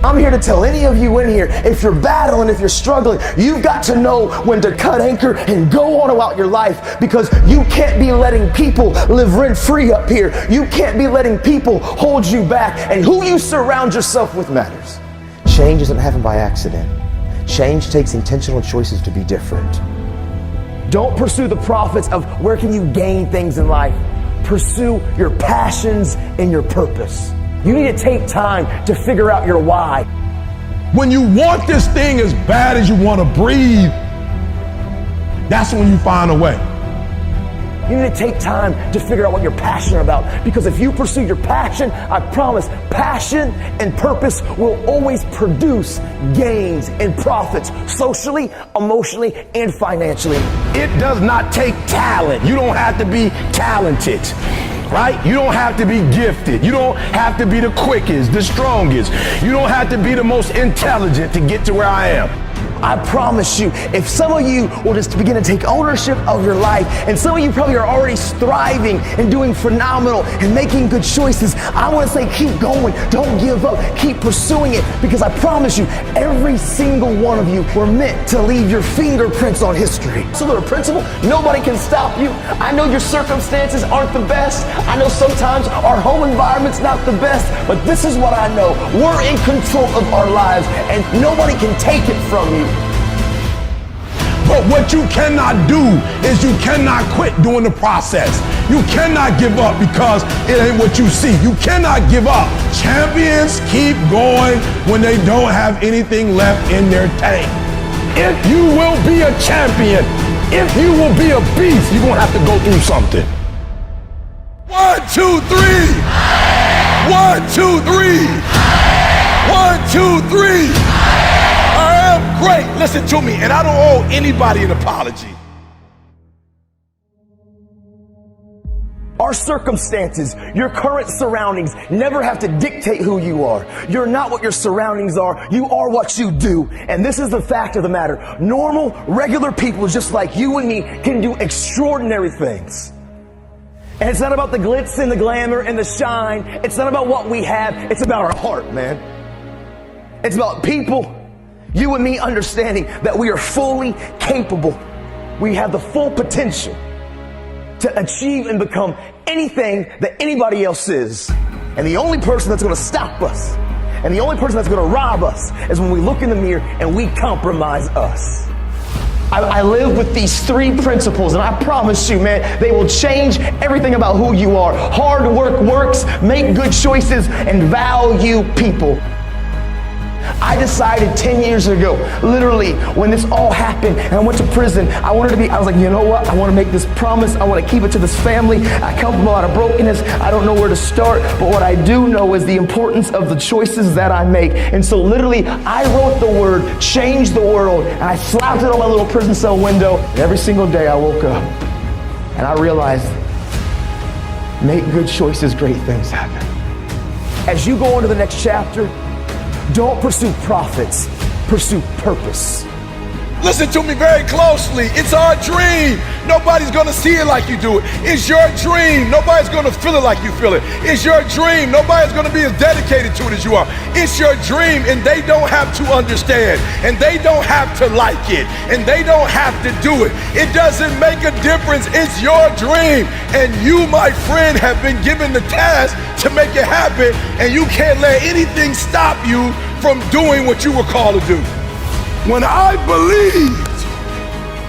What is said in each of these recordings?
I'm here to tell any of you in here, if you're battling, if you're struggling, you've got to know when to cut anchor and go on about your life, because you can't be letting people live rent-free up here. You can't be letting people hold you back, and who you surround yourself with matters. Change doesn't happen by accident. Change takes intentional choices to be different. Don't pursue the profits of where can you gain things in life. Pursue your passions and your purpose. You need to take time to figure out your why. When you want this thing as bad as you want to breathe, that's when you find a way. You need to take time to figure out what you're passionate about, because if you pursue your passion, I promise, passion and purpose will always produce gains and profits socially, emotionally, and financially. It does not take talent. You don't have to be talented, right? You don't have to be gifted. You don't have to be the quickest, the strongest. You don't have to be the most intelligent to get to where I am. I promise you, if some of you will just begin to take ownership of your life, and some of you probably are already thriving and doing phenomenal and making good choices, I want to say keep going, don't give up, keep pursuing it, because I promise you, every single one of you were meant to leave your fingerprints on history. So little principle, nobody can stop you. I know your circumstances aren't the best. I know sometimes our home environment's not the best, but this is what I know. We're in control of our lives, and nobody can take it from you. But what you cannot do is you cannot quit during the process. You cannot give up because it ain't what you see. You cannot give up. Champions keep going when they don't have anything left in their tank. If you will be a champion, if you will be a beast, you're going to have to go through something. 1, 2, 3. 1, 2, 3. 1, 2, 3. I am great. Listen to me, and I don't owe anybody an apology. Our circumstances, your current surroundings never have to dictate who you are. You're not what your surroundings are. You are what you do. And this is the fact of the matter. Normal, regular people just like you and me can do extraordinary things. And it's not about the glitz and the glamour and the shine. It's not about what we have. It's about our heart, man. It's about people, you and me, understanding that we are fully capable. We have the full potential to achieve and become anything that anybody else is. And the only person that's going to stop us, and the only person that's going to rob us, is when we look in the mirror and we compromise us. I live with these 3 principles, and I promise you, man, they will change everything about who you are. Hard work works, make good choices, and value people. I decided 10 years ago, literally, when this all happened and I went to prison, I was like, you know what? I want to make this promise. I want to keep it to this family. I come from a lot of brokenness. I don't know where to start, but what I do know is the importance of the choices that I make. And so literally, I wrote the word, change the world, and I slapped it on my little prison cell window. And every single day I woke up and I realized, make good choices, great things happen. As you go into the next chapter, don't pursue profits, pursue purpose. Listen to me very closely. It's our dream. Nobody's going to see it like you do it. It's your dream. Nobody's going to feel it like you feel it. It's your dream. Nobody's going to be as dedicated to it as you are. It's your dream, and they don't have to understand, and they don't have to like it, and they don't have to do it. It doesn't make a difference. It's your dream, and you, my friend, have been given the task to make it happen, and you can't let anything stop you from doing what you were called to do. When I believed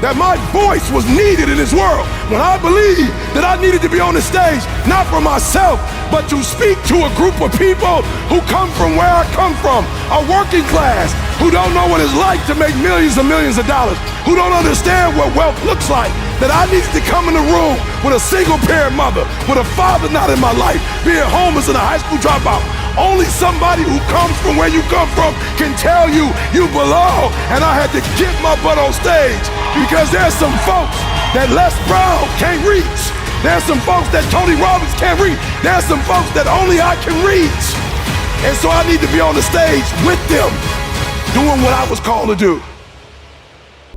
that my voice was needed in this world, when I believed that I needed to be on the stage, not for myself, but to speak to a group of people who come from where I come from, a working class, who don't know what it's like to make millions and millions of dollars, who don't understand what wealth looks like, that I needed to come in the room with a single parent mother, with a father not in my life, being homeless and a high school dropout. Only somebody who comes from where you come from can tell you you belong. And I had to get my butt on stage because there's some folks that Les Brown can't reach. There's some folks that Tony Robbins can't reach. There's some folks that only I can reach. And so I need to be on the stage with them, doing what I was called to do.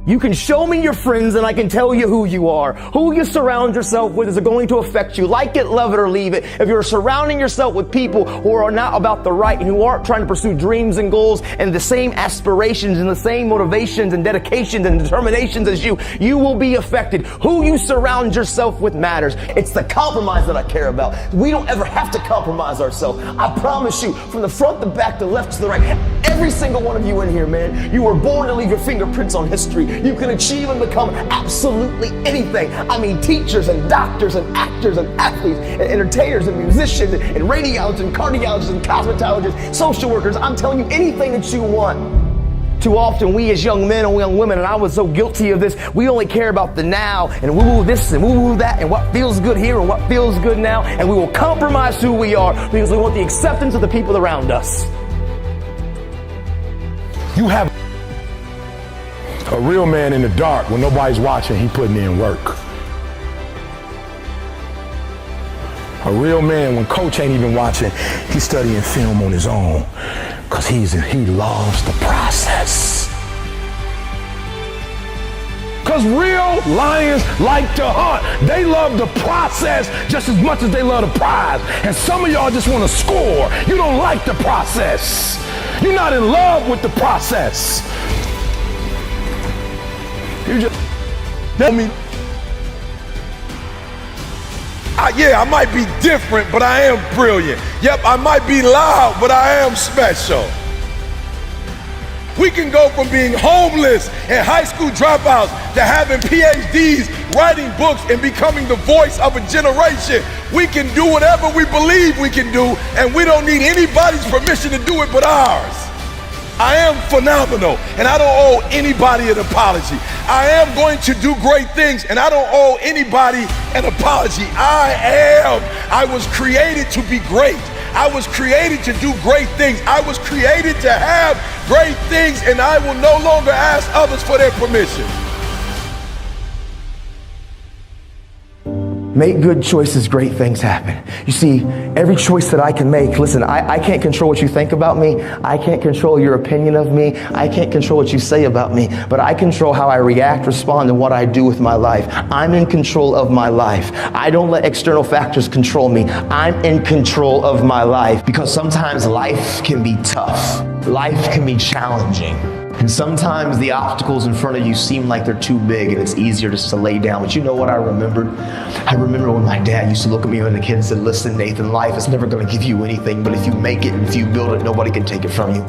You can show me your friends and I can tell you who you are. Who you surround yourself with is going to affect you. Like it, love it, or leave it. If you're surrounding yourself with people who are not about the right and who aren't trying to pursue dreams and goals and the same aspirations and the same motivations and dedications and determinations as you, you will be affected. Who you surround yourself with matters. It's the compromise that I care about. We don't ever have to compromise ourselves. I promise you, from the front, the back, the left to the right, every single one of you in here, man, you were born to leave your fingerprints on history. You can achieve and become absolutely anything. I mean, teachers and doctors and actors and athletes and entertainers and musicians and radiologists and cardiologists and cosmetologists, social workers. I'm telling you, anything that you want. Too often we as young men and young women, and I was so guilty of this, we only care about the now and woo-woo this and woo-woo that and what feels good here and what feels good now, and we will compromise who we are because we want the acceptance of the people around us. You have a real man in the dark when nobody's watching, he putting in work. A real man when coach ain't even watching, he's studying film on his own because he loves the process. Because real lions like to hunt. They love the process just as much as they love the prize. And some of y'all just want to score. You don't like the process. You're not in love with the process. You just tell me. Yeah, I might be different, but I am brilliant. Yep, I might be loud, but I am special. We can go from being homeless and high school dropouts to having PhDs, writing books, and becoming the voice of a generation. We can do whatever we believe we can do, and we don't need anybody's permission to do it but ours. I am phenomenal, and I don't owe anybody an apology. I am going to do great things, and I don't owe anybody an apology. I was created to be great. I was created to do great things. I was created to have great things, and I will no longer ask others for their permission. Make good choices, great things happen. You see, every choice that I can make, listen, I can't control what you think about me. I can't control your opinion of me. I can't control what you say about me, but I control how I react, respond, and what I do with my life. I'm in control of my life. I don't let external factors control me. I'm in control of my life because sometimes life can be tough. Life can be challenging. And sometimes the obstacles in front of you seem like they're too big and it's easier just to lay down. But you know what I remembered? I remember when my dad used to look at me when the kids said, listen, Nathan, life is never going to give you anything, but if you make it and if you build it, nobody can take it from you.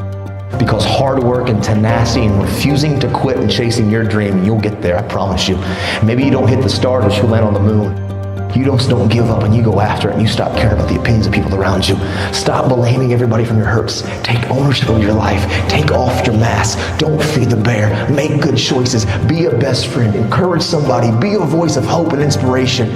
Because hard work and tenacity and refusing to quit and chasing your dream, you'll get there, I promise you. Maybe you don't hit the stars, but you'll land on the moon. You just don't give up and you go after it and you stop caring about the opinions of people around you. Stop blaming everybody from your hurts. Take ownership of your life. Take off your mask. Don't feed the bear. Make good choices. Be a best friend. Encourage somebody. Be a voice of hope and inspiration.